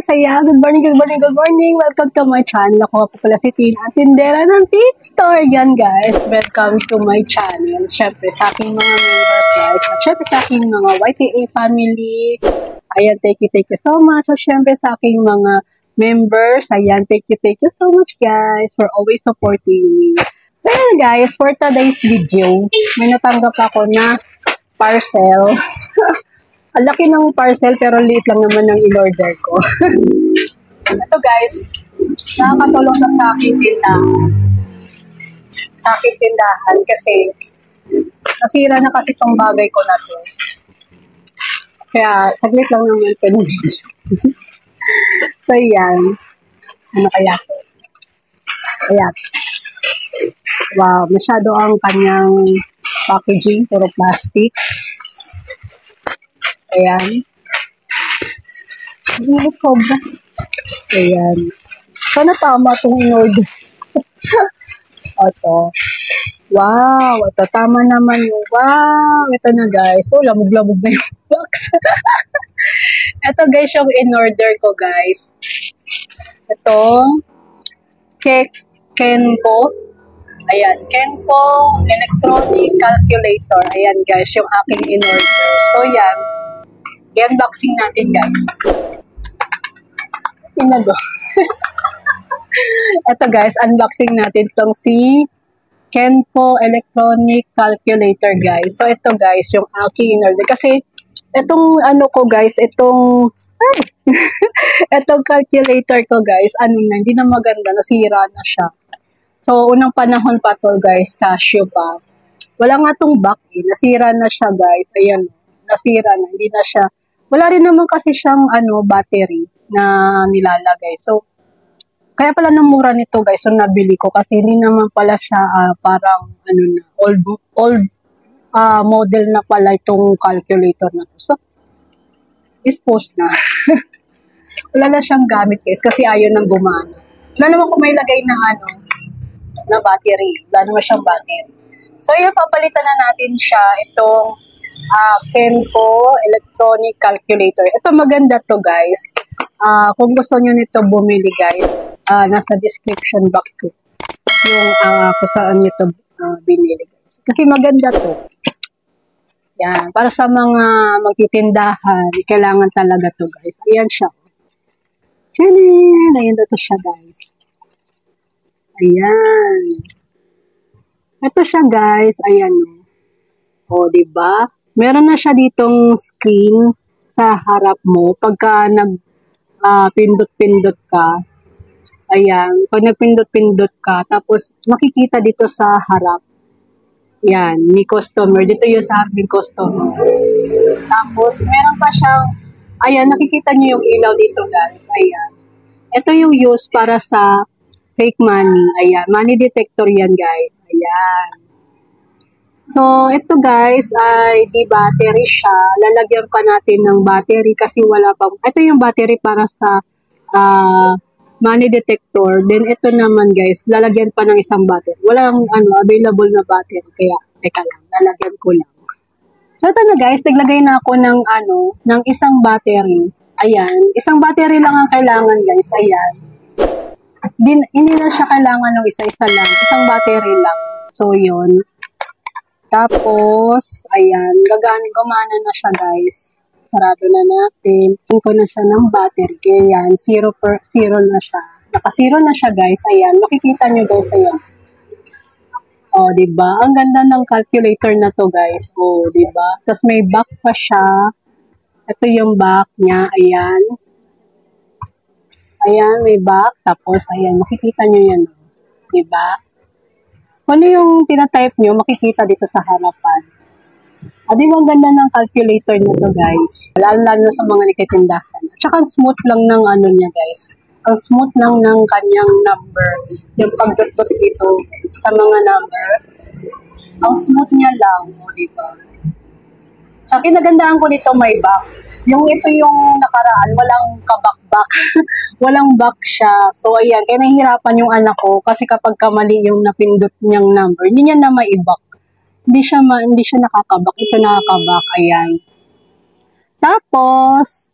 guys! Ayan, good morning, good morning, good morning! Welcome to my channel. Ako po pala si Tina, tindera ng Teen Store. Yan guys, welcome to my channel. Siyempre sa aking mga members guys, at siyempre sa aking mga YTA family. Ayan, thank you so much. So siyempre sa aking mga members, ayan, thank you so much guys for always supporting me. So ayan guys, for today's video, may natanggap ako na parcel. Ang laki ng parcel pero liit lang naman ng in-order ko. Ito guys, nakakatulong na sa aking tindahan. Sa aking tindahan kasi nasira na kasi itong bagay ko na to. Kaya saglit lang naman ito ng video. So yan. Ano kaya to? Ayan. Wow, masyado ang kanyang packaging, puro plastic. Ayan. Hilig sobra. Ayan. Sana tama itong in-order. Ito. Wow. Ito. Tama naman yung wow. Ito na guys. So, lamog-lamog na yung box. Ito guys yung in-order ko guys. Ito. Kenko. Ayan. Kenko Electronic Calculator. Ayan guys yung aking in-order. So, yan. I-unboxing natin guys. Inago. Ito guys, unboxing natin itong si Kenko Electronic Calculator guys. So ito guys, yung aking in-order. Kasi itong ano ko guys, itong itong calculator ko guys, ano na, hindi na maganda, nasira na siya. So unang panahon pa to guys, Casio pa. Wala nga tong back nasira na siya guys. Ayan, nasira na, hindi na siya. Wala rin naman kasi siyang battery na nilalagay. So, kaya pala namura nito guys. So, nabili ko kasi hindi naman pala siya parang na, old model na pala itong calculator na to. So, dispose na. Wala na siyang gamit guys kasi ayaw nang gumana. Wala naman kung may lagay na na battery. Wala naman siyang battery. So, yung papalitan na natin siya itong Kenko Electronic Calculator. Ito maganda to guys. Kung gusto nyo nito bumili guys, nasa description box ko yung kung saan nyo ito binili guys. Kasi maganda to. Yan. Para sa mga magtitindahan, kailangan talaga to guys. Ayan siya. Tiyanin! Ayan to siya guys. Ayan. Ito siya guys. Ayan. O, diba? Meron na siya ditong screen sa harap mo. Pagka nag-pindot-pindot ka, ayan, pag nagpindot-pindot ka, tapos makikita dito sa harap, yan, ni customer. Dito yung sa harap ng customer. Tapos, meron pa siyang, ayan, nakikita niyo yung ilaw dito guys. Ayan. Ito yung use para sa fake money. Ayan, money detector yan guys. Ayan. So, ito guys ay di battery siya. Lalagyan pa natin ng battery kasi wala pa. Ito yung battery para sa money detector. Then, ito naman guys, lalagyan pa ng isang battery. Walang available na battery. Kaya, teka lang, lalagyan ko lang. So, ito na guys, naglagay na ako ng ng isang battery. Ayan, isang battery lang ang kailangan guys. Ayan. Hindi na siya kailangan ng isa-isa lang. Isang battery lang. So, yun. Tapos, ayan, gumana na siya guys. Sarado na natin. Sinko na siya ng battery. Kaya yan, 0 na siya. Naka-0 na siya guys. Ayan, makikita nyo guys, ayan. O, diba? Ang ganda ng calculator na to guys. O, diba? Tapos may back pa siya. Ito yung back niya. Ayan. Ayan, may back. Tapos, ayan, makikita nyo yan. Diba? Kung ano yung tinatype nyo, makikita dito sa harapan. Di ba ang ganda ng calculator na to guys? Lalo sa mga nagtitindahan. At saka smooth lang ng niya guys. Ang smooth lang ng kanyang number. Yung pagdutot dito sa mga number. Ang smooth niya lang. Diba? Sa kinagandaan ko dito may back. Yung ito yung nakaraan, walang kabak-bak. Walang back siya. So, ayan. Kaya nahihirapan yung anak ko kasi kapag kamali yung napindot niyang number, hindi niya na maibak. Hindi siya nakakabak. Ito nakakabak. Ayan. Tapos,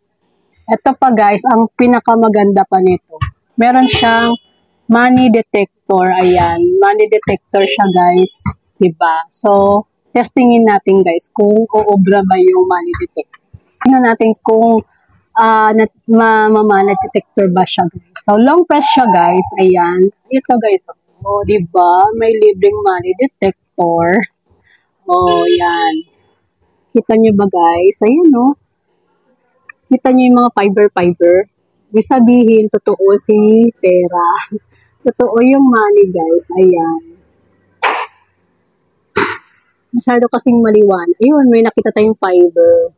Ito pa guys, ang pinakamaganda pa nito. Meron siyang money detector. Ayan, money detector siya guys. Diba? So, testingin natin guys kung uubra ba yung money detector. Tingnan natin kung money detector ba siya guys. So, long press siya guys. Ayan. Ito guys. Oh, diba? May libreng money detector. Oh, yan. Kita nyo ba guys? Ayan no. Kita nyo yung mga fiber. Ibig sabihin, totoo si pera. Totoo yung money guys. Ayan. Masyado kasing maliwan. Ayun, may nakita tayong fiber.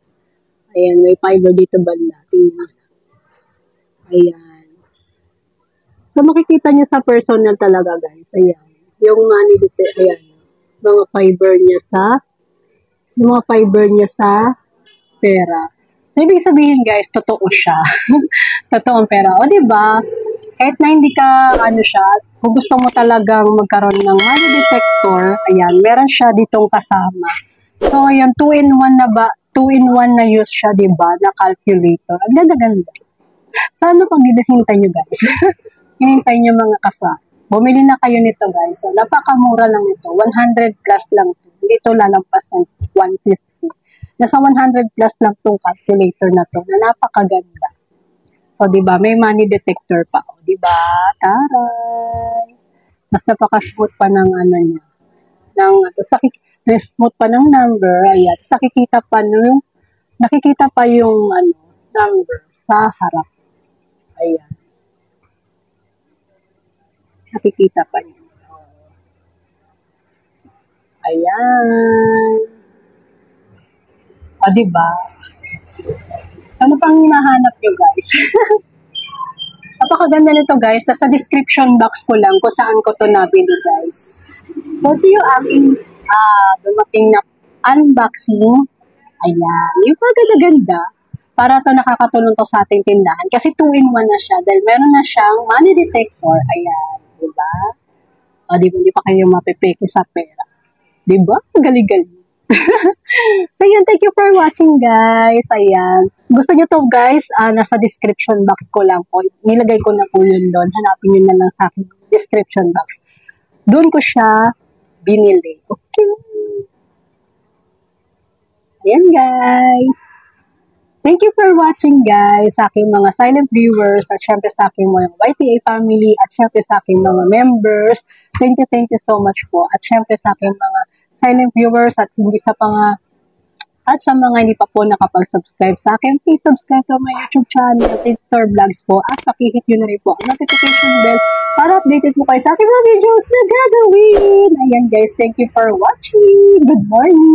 Ayan, may fiber dito banda. Tingnan. Ayan. So, makikita nyo sa personal talaga guys. Ayan. Yung money dito. Ayan. Mga fiber niya sa pera. So, ibig sabihin guys, totoo siya. Totoong pera. O, diba? Kahit na hindi ka, kung gusto mo talagang magkaroon ng money detector, ayan, meron siya ditong kasama. So, ayan, 2-in-1 na use siya, diba, na calculator. Ang ganda-ganda. So, ano pang hinihintay nyo guys? Hinihintay nyo mga kasama. Bumili na kayo nito guys. So, napakamura lang ito. 100 plus lang ito. Hindi ito lalampas ng 150. Nasa 100 plus lang itong calculator na to na napakaganda. So, di ba, may money detector pa. O, di ba? Taray! Mas napaka-smooth pa ng niya. Smooth pa ng number. Ayan. Tapos nakikita pa yung number sa harap. Ayan. Nakikita pa niyo. Ayan. O, diba? So, ano pang hinahanap nyo, guys? Napakaganda nito, guys. Nasa description box ko lang kung saan ko to nabili, guys. So, ito yung aking dumating na unboxing. Ayan. Yung paganda-ganda. Para to nakakatulong to sa ating tindahan. Kasi 2-in-1 na siya. Dahil meron na siyang money detector. Ayan. Diba? O, diba? Hindi pa kayo mapipeke sa pera. Diba? Galing-galing. So, yun. Thank you for watching, guys. Ayan. Gusto nyo to, guys, nasa description box ko lang po. Nilagay ko na po yun doon. Hanapin nyo na lang sa aking description box. Doon ko siya binili. Okay. Ayan, guys. Thank you for watching, guys, sa aking mga silent viewers, at syempre sa aking mga YTA family, at syempre sa aking mga members. Thank you so much po. At syempre sa aking mga silent viewers at sa mga hindi pa po nakapag-subscribe sa akin, please subscribe to my YouTube channel, Tinstar Vlogs po, at pakihit nyo na rin po ang notification bell para updated po kayo sa aking mga videos na gagawin. Ayan guys, thank you for watching. Good morning!